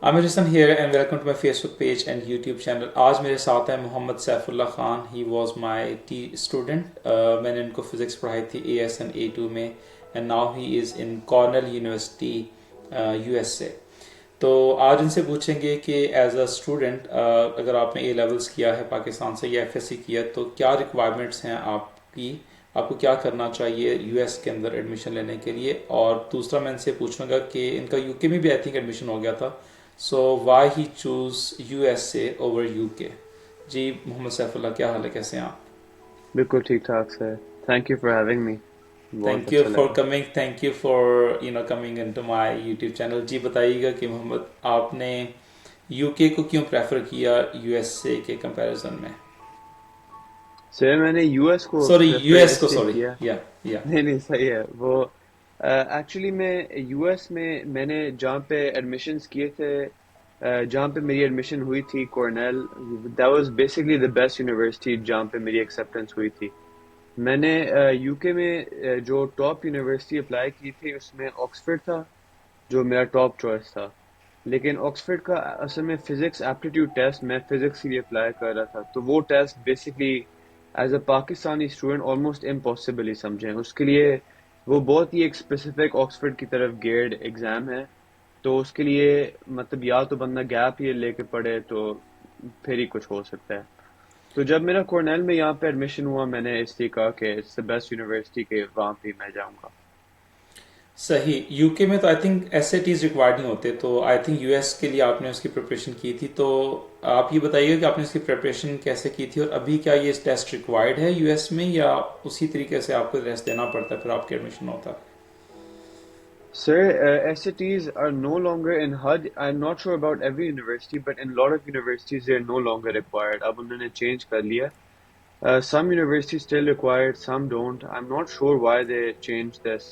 Amir Hasan here and welcome to my Facebook page and YouTube channel. آج میرے ساتھ ہیں Muhammad Saifullah Khan. He was my student. میں نے ان کو فزکس پڑھائی تھی ASN A2 میں and now he is in Cornell University USA. تو آج ان سے پوچھیں گے کہ ایز اے اسٹوڈنٹ اگر آپ نے اے لیولس کیا ہے پاکستان سے یا FSC کیا تو کیا ریکوائرمنٹس ہیں آپ کو کیا کرنا چاہیے US کے اندر ایڈمیشن لینے کے لیے. اور دوسرا میں ان سے پوچھوں گا کہ ان کا UK میں بھی آئی تھنک ایڈمیشن ہو گیا تھا, so why he choose USA over UK. جی محمد سیف اللہ, کیا حال ہے, کیسے ہیں آپ؟ بالکل ٹھیک ٹھاک sir. Thank you for having me. بہت تھینک یو اچھا فار لگا. Coming, thank you for coming in to my YouTube channel. جی بتائیے گا کہ محمد آپ نے UK کو کیوں پریفر کیا USA کے کمپیریزن میں؟ سر میں نے یو ایس کو سوری پریفر US کو, اس لیے سوری, کیا. یا نہیں نہیں صحیح ہے وہ. ایکچولی میں یو ایس میں نے جہاں پہ ایڈمیشنس کیے تھے, جہاں پہ میری ایڈمیشن ہوئی تھی Cornell, that was basically the best university جہاں پہ میری ایکسیپٹنس ہوئی تھی. میں نے یو کے میں جو ٹاپ یونیورسٹی اپلائی کی تھی اس میں آکسفورڈ تھا جو میرا ٹاپ چوائس تھا. لیکن آکسفورڈ کا اصل میں فزکس ایپٹیٹیوڈ ٹیسٹ, میں فزکس کے لیے اپلائی کر رہا تھا, تو وہ test basically as a Pakistani student almost impossible ہی سمجھیں. اس کے لیے وہ بہت ہی ایک اسپیسیفک آکسفورڈ کی طرف گیئرڈ ایگزام ہے, تو اس کے لیے مطلب یا تو بندہ گیپ یہ لے کے پڑھے تو پھر ہی کچھ ہو سکتا ہے. تو جب میرا کورنیل میں یہاں پہ ایڈمیشن ہوا, میں نے اس لیے کہا کہ اٹس دا بیسٹ یونیورسٹی کہ وہاں پہ میں جاؤں گا. صحیح. UK میں تو آئی تھنک SATs ریکوائرڈ نہیں ہوتے, تو آئی تھنک US کے لیے آپ نے اس کی پریپریشن کی تھی. تو آپ یہ بتائیے کہ آپ نے اس کی پریپریشن کیسے کی تھی, اور ابھی کیا یہ ٹیسٹ ریکوائرڈ ہے US میں, یا اسی طریقے سے آپ کو ٹیسٹ دینا پڑتا ہے پھر آپ کے ایڈمیشن ہوتا ہے؟ Sir, SATs are no longer in HUD. I'm not sure about every university, but in a lot of universities, they're no longer required. اب انہوں نے چینج کر لیا. Some universities still required, some don't. I'm not sure why they changed this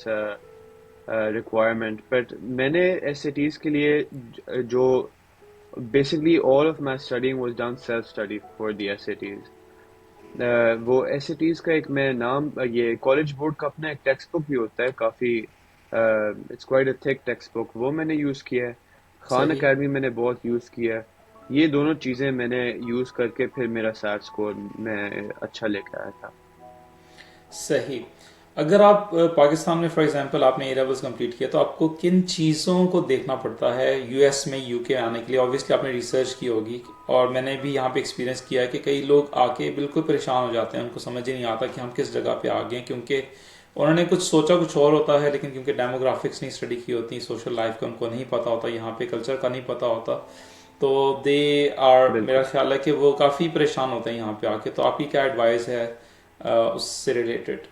requirement. But میں نے SATs کے لیے جو basically all of my studying was done self-study for the SATs. وہ SATs کا ایک میں نام, یہ کالج بورڈ کا اپنا ایک ٹیکسٹ بک بھی ہوتا ہے کافی, اٹس کوائٹ اے تھک ٹیکسٹ بک, وہ میں نے یوز کیا ہے. خان صحیح. اکیڈمی میں نے بہت یوز کیا ہے. یہ دونوں چیزیں میں نے یوز کر کے پھر میرا سیٹ اسکور میں اچھا لے کے آیا تھا. صحیح. اگر آپ پاکستان میں فار ایگزامپل آپ نے اے لیولس کمپلیٹ کیا تو آپ کو کن چیزوں کو دیکھنا پڑتا ہے US میں UK آنے کے لیے؟ اوبیسلی آپ نے ریسرچ کی ہوگی, اور میں نے بھی یہاں پہ ایکسپیرینس کیا ہے کہ کئی لوگ آ کے بالکل پریشان ہو جاتے ہیں, ان کو سمجھ ہی نہیں آتا کہ ہم کس جگہ پہ آ گئے ہیں, کیونکہ انہوں نے کچھ سوچا کچھ اور ہوتا ہے, لیکن کیونکہ ڈیموگرافکس نہیں اسٹڈی کی ہوتی, سوشل لائف کا ان کو نہیں پتہ ہوتا, یہاں پہ کلچر کا نہیں پتہ ہوتا, تو دے آر, میرا بالکل خیال ہے کہ وہ کافی پریشان ہوتے ہیں یہاں پہ آ کے. تو آپ کی کیا ایڈوائز ہے اس سے ریلیٹڈ؟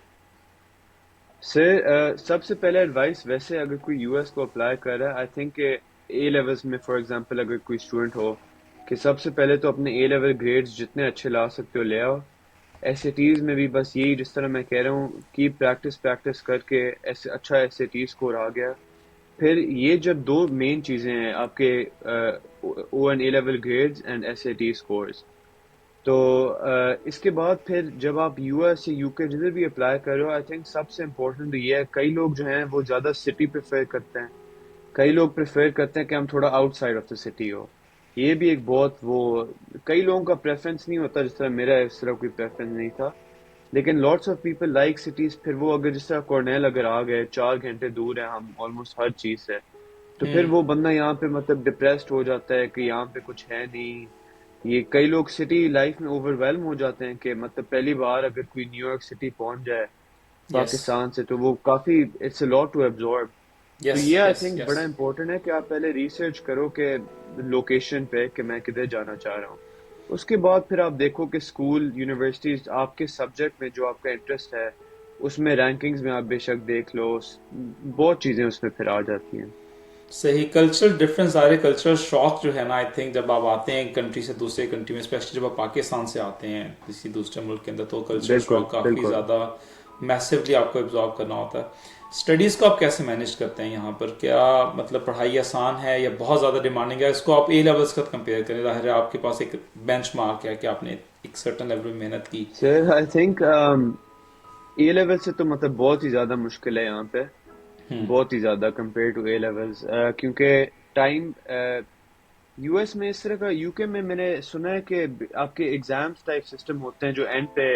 سر, سب سے پہلے ایڈوائس ویسے اگر کوئی یو ایس کو اپلائی کر رہا ہے, آئی تھنک کہ اے لیولس میں فار ایگزامپل اگر کوئی اسٹوڈنٹ ہو, کہ سب سے پہلے تو اپنے اے لیول گریڈز جتنے اچھے لا سکتے ہو لے آؤ. SATs میں بھی بس یہی, جس طرح میں کہہ رہا ہوں, کی پریکٹس کر کے اچھا SAT اسکور آ گیا. پھر یہ جب دو مین چیزیں ہیں آپ کے, O and A level grades and SAT scores, تو اس کے بعد پھر جب آپ یو ایس یا UK جدھر بھی اپلائی کر رہے ہو, آئی تھنک سب سے امپورٹنٹ یہ ہے, کئی لوگ جو ہیں وہ زیادہ سٹی پریفر کرتے ہیں, کئی لوگ پریفر کرتے ہیں کہ ہم تھوڑا outside of the city ہو. یہ بھی ایک بہت وہ, کئی لوگوں کا پریفرنس نہیں ہوتا, جس طرح میرا اس طرح کوئی پریفرنس نہیں تھا. لیکن lots of people like cities. پھر وہ اگر جس طرح کورنیل اگر آ گئے 4 گھنٹے دور ہے ہم آلموسٹ ہر چیز سے, تو پھر وہ بندہ یہاں پہ مطلب ڈپریسڈ ہو جاتا ہے کہ یہاں پہ کچھ ہے نہیں. یہ کئی لوگ سٹی لائف میں اوور ویلم ہو جاتے ہیں کہ مطلب پہلی بار اگر کوئی نیو یارک سٹی پہنچ جائے یس, پاکستان سے, تو وہ کافی it's a lot to absorb. تو یس, یہ آئی یس, تھنک یس. بڑا امپورٹنٹ ہے کہ آپ پہلے ریسرچ کرو کہ لوکیشن پہ کہ میں کدھر جانا چاہ رہا ہوں. اس کے بعد پھر آپ دیکھو کہ اسکول یونیورسٹیز آپ کے سبجیکٹ میں جو آپ کا انٹرسٹ ہے اس میں رینکنگز میں آپ بے شک دیکھ لو, بہت چیزیں اس میں پھر آ جاتی ہیں. صحیح. کلچرل ڈفرینس, سارے کلچرل شاک جو ہے نا, آئی تھنک جب آپ آتے ہیں ایک کنٹری سے دوسرے کنٹری میں, اسپیشلی جب آپ پاکستان سے آتے ہیں کسی دوسرے ملک کے اندر, تو کلچرل بالکل شاک کافی بالکل. زیادہ میسیولی آپ کو ایبزارب کرنا ہوتا ہے. اسٹڈیز کو آپ کیسے مینیج کرتے ہیں یہاں پر؟ کیا مطلب پڑھائی آسان ہے یا بہت زیادہ ڈیمانڈنگ ہے؟ اس کو آپ اے لیولس کا کمپیئر کریں, ظاہر ہے آپ کے پاس ایک بینچ مارک ہے کہ آپ نے ایک سرٹن لیول میں محنت کی. سر آئی تھنک اے لیول سے تو مطلب بہت ہی زیادہ مشکل ہے یہاں پہ, بہت ہی زیادہ کمپیئر ٹو اے لیولز, کیونکہ ٹائم یو ایس میں اس طرح کا، یو کے میں نے سنا ہے کہ آپ کے ایگزامس ٹائپ سسٹم ہوتے ہیں جو اینڈ پہ،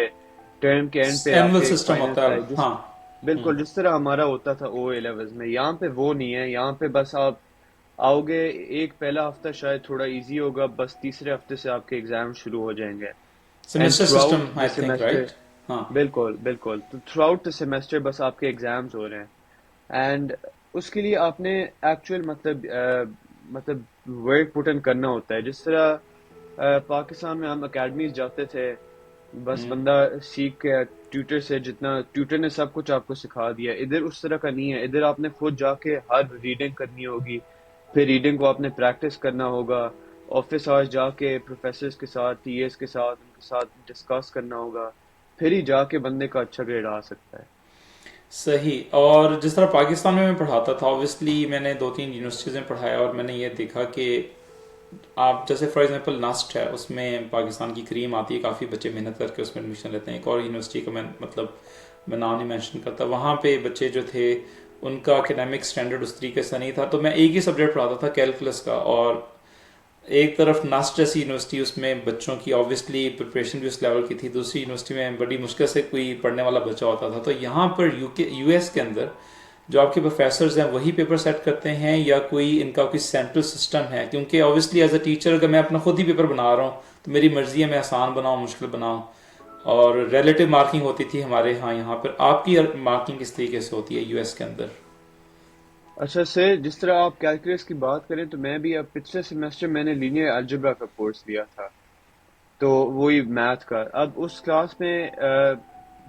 ٹرم کے اینڈ پہ آپ اینول کے ایک سسٹم فائنل ہوتا ہے ٹائپ، جس ہاں. بالکل جس طرح ہمارا ہوتا تھا او اے لیولز میں، یہاں پہ وہ نہیں ہے. یہاں پہ بس آپ آؤ گے، ایک پہلا ہفتہ شاید تھوڑا ایزی ہوگا، بس تیسرے ہفتے سے آپ کے ایگزام شروع ہو جائیں گے. And semester through system out the I think semester, right. ہاں. بالکل بالکل، تو تھرو آؤٹ دا سیمسٹر بس آپ کے ایگزامز ہو رہے ہیں. اینڈ اس کے لیے آپ نے ایکچوئل مطلب ورک پٹ ان کرنا ہوتا ہے. جس طرح پاکستان میں ہم اکیڈمیز جاتے تھے، بس بندہ سیکھ کے ٹیوٹر سے، جتنا ٹیوٹر نے سب کچھ آپ کو سکھا دیا. ادھر اس طرح کا نہیں ہے. ادھر آپ نے خود جا کے ہر ریڈنگ کرنی ہوگی، پھر ریڈنگ کو آپ نے پریکٹس کرنا ہوگا، آفس آورس جا کے پروفیسرز کے ساتھ، ٹی ایس کے ساتھ، ان کے ساتھ ڈسکس کرنا ہوگا، پھر ہی جا کے بندے کا اچھا گریڈ آ سکتا ہے. صحیح. اور جس طرح پاکستان میں پڑھاتا تھا، اوبیسلی میں نے 2-3 یونیورسٹیز میں پڑھایا اور میں نے یہ دیکھا کہ آپ جیسے فار ایگزامپل نسٹ ہے، اس میں پاکستان کی کریم آتی ہے، کافی بچے محنت کر کے اس میں ایڈمیشن لیتے ہیں. ایک اور یونیورسٹی کا میں نام نہیں مینشن کرتا، وہاں پہ بچے جو تھے ان کا اکیڈمک اسٹینڈرڈ اس طریقے سے نہیں تھا. تو میں ایک ہی سبجیکٹ پڑھاتا تھا کیلکولس کا، اور ایک طرف ناسٹ جیسی یونیورسٹی، اس میں بچوں کی آبویسلی پریپریشن بھی اس لیول کی تھی، دوسری یونیورسٹی میں بڑی مشکل سے کوئی پڑھنے والا بچہ ہوتا تھا. تو یہاں پر یو ایس کے اندر جو آپ کے پروفیسرز ہیں وہی پیپر سیٹ کرتے ہیں یا کوئی ان کا کوئی سینٹرل سسٹم ہے؟ کیونکہ آبویسلی ایز اے ٹیچر اگر میں اپنا خود ہی پیپر بنا رہا ہوں تو میری مرضی ہے میں آسان بناؤں مشکل بناؤں، اور ریلیٹیو مارکنگ ہوتی تھی ہمارے ہاں. یہاں پر آپ کی مارکنگ کس طریقے سے ہوتی ہے یو ایس کے اندر؟ اچھا سر، جس طرح آپ کیلکولس کی بات کریں تو میں بھی اب پچھلے سیمسٹر میں نے لینئر الجبرا کا کورس لیا تھا، تو وہی میتھ کا. اب اس کلاس میں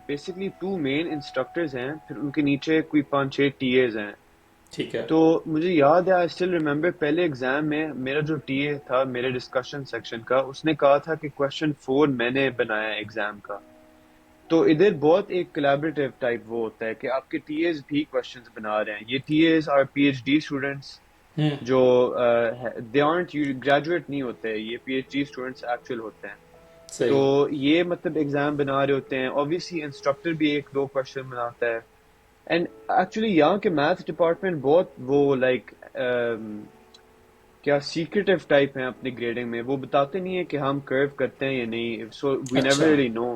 بیسکلی 2 مین انسٹرکٹرز ہیں، پھر ان کے نیچے کوئی 5-6 ٹی ایز ہیں. ٹھیک ہے. تو مجھے یاد ہے، آئی اسٹل ریمبر، پہلے ایگزام میں میرا جو ٹی اے تھا میرے ڈسکشن سیکشن کا، اس نے کہا تھا کہ کوشچن 4 میں نے بنایا ایگزام کا. تو ادھر بہت ایک کولیبریٹیو ٹائپ وہ ہوتا ہے کہ آپ کے ٹی ایز بھی کوشچنز بنا رہے ہیں. یہ TAs or P H D students ہوں. جو دے آرنٹ گریجویٹ نہیں ہوتے، یہ P H D students actual ہوتے ہیں. تو صحیح. یہ مطلب ایگزام بنا رہے ہوتے ہیں. اوبیسلی انسٹرکٹر بھی 1-2 کوشچن بناتا ہے. اینڈ ایکچولی یہاں کے میتھ ڈپارٹمنٹ بہت وہ لائک کیا سیکریٹیو ٹائپ ہیں اپنی گریڈنگ میں. وہ بتاتے نہیں ہیں کہ ہم کرو کرتے ہیں یا نہیں. سو وی نیور اچھا. Really no.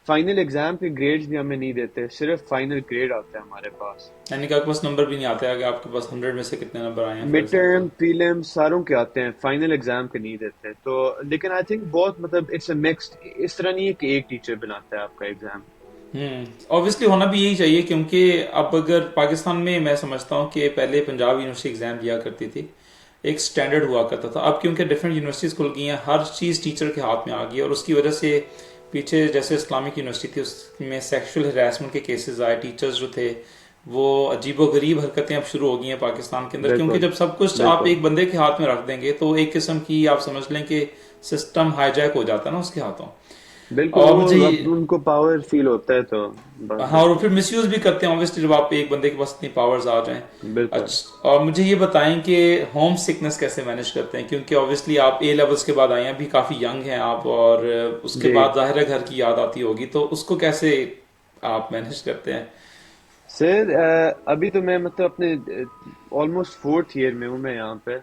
فائنل ایگزام کے گریڈز بھی ہمیں نہیں دیتے، صرف فائنل گریڈ آتا ہے ہمارے پاس. یعنی کہ آپ کے پاس نمبر بھی نہیں آتے کہ آپ کے پاس 100 میں سے کتنے نمبر آئے ہیں فار مڈ ایگزامپل؟ ٹرم، پریلم ساروں کے آتے ہیں، فائنل ایگزام کے نہیں دیتے. تو لیکن آئی تھنک بہت مطلب اٹس اے مکسڈ، اس طرح نہیں ہے کہ ایک ٹیچر بناتا ہے آپ کا ایگزام. اوبیسلی ہونا بھی یہی چاہیے، کیونکہ اب اگر پاکستان میں سمجھتا ہوں کہ پہلے پنجاب یونیورسٹی ایگزام دیا کرتی تھی، ایک سٹینڈرڈ ہوا کرتا تھا. اب کیونکہ ڈفرینٹ یونیورسٹیز کھل گئی ہیں، ہر چیز ٹیچر کے ہاتھ میں آ گئی ہے، اور اس کی وجہ سے پیچھے جیسے اسلامک یونیورسٹی تھی اس میں سیکشول ہراسمنٹ کے کیسز آئے. ٹیچرز جو تھے وہ عجیب و غریب حرکتیں اب شروع ہو گئی ہیں پاکستان کے اندر، کیونکہ بالکل جب سب کچھ آپ بالکل ایک بندے کے ہاتھ میں رکھ دیں گے تو ایک قسم کی آپ سمجھ لیں کہ سسٹم ہائی جیک ہو جاتا ہے نا اس کے ہاتھوں. بالکل. اور وہ مجھے اب ان کو پاور فیل ہوتا ہے تو بس ہاں، اور بالکل پھر مس یوز بھی کرتے ہیں اوبیسلی جب آپ ایک بندے کے پاس اتنی پاورز آ جائیں. بالکل. اچھا، اور مجھے یہ بتائیں کہ ہوم سکنس کیسے مینیج کرتے ہیں؟ کیونکہ اوبیسلی آپ اے لیولس کے بعد آئے ہیں، ابھی کافی ینگ ہیں آپ، اور اس کے جی بعد ظاہر ہے گھر کی یاد آتی ہوگی، تو اس کو کیسے آپ مینیج کرتے ہیں؟ سر، ابھی تو میں مطلب اپنے آلموسٹ 4th ایئر میں ہوں میں یہاں پہ.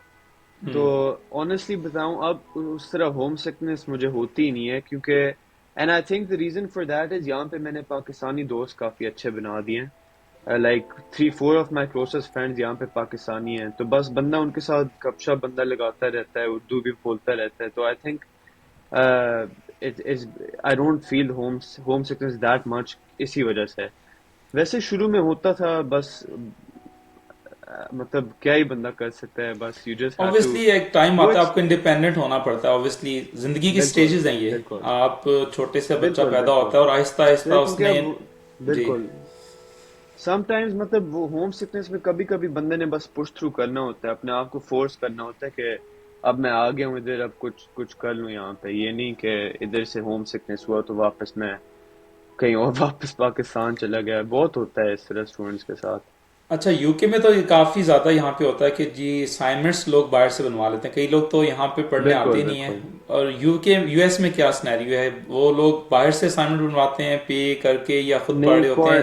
تو آنیسٹلی بتاؤں اب اس طرح ہوم سکنس مجھے ہوتی ہی نہیں ہے، کیونکہ and I think the reason for that is یہاں پہ میں نے پاکستانی دوست کافی اچھے بنا دیے ہیں. Like 3-4 of my closest friends یہاں پہ پاکستانی ہیں، تو بس بندہ ان کے ساتھ گپ شپ بندہ لگاتا رہتا ہے، اردو بھی بولتا رہتا ہے. تو I think I don't feel homesickness that much اسی وجہ سے. ویسے شروع میں ہوتا تھا، بس مطلب کیا ہی بندہ کر سکتا ہے، بس you just have to. Obviously ایک ٹائم وہ آتا ہے آپ کو انڈیپینڈنٹ ہونا پڑتا ہے. اوبیسلی زندگی کی بالکل سٹیجز ہیں یہ، بالکل آپ چھوٹے سے بچہ بالکل پیدا بالکل ہوتا ہے اور آہستہ آہستہ سر، اس کیونکہ نے. اب جی. بالکل سم ٹائمز مطلب وہ ہوم سکنس میں کبھی کبھی بندے نے بس پش تھرو کرنا ہوتا ہے، اپنے آپ کو فورس کرنا ہوتا ہے کہ اب میں آ گیا ہوں ادھر، اب کچھ کر لوں یہاں پہ. یہ نہیں کہ ادھر سے ہوم سکنس ہوا تو واپس میں کہیں اور واپس پاکستان چلا گیا. بہت ہوتا ہے اس طرح اسٹوڈنٹس کے ساتھ. اچھا، یو کے میں تو یہ کافی زیادہ یہاں پہ ہوتا ہے کہ جی اسائنمنٹس لوگ باہر سے بنوا لیتے ہیں، کئی لوگ تو یہاں پہ پڑھنے آتے بالکل ہی نہیں ہیں. بالکل. اور یو ایس میں کیا سنیریو ہے؟ وہ لوگ باہر سے اسائنمنٹ بنواتے ہیں پے کر کے یا خود پڑھ نہیں رہے ہوتے ہیں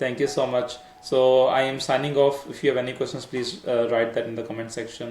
Thank you so much. So I am signing off. If you have any questions, please write that in the comment section.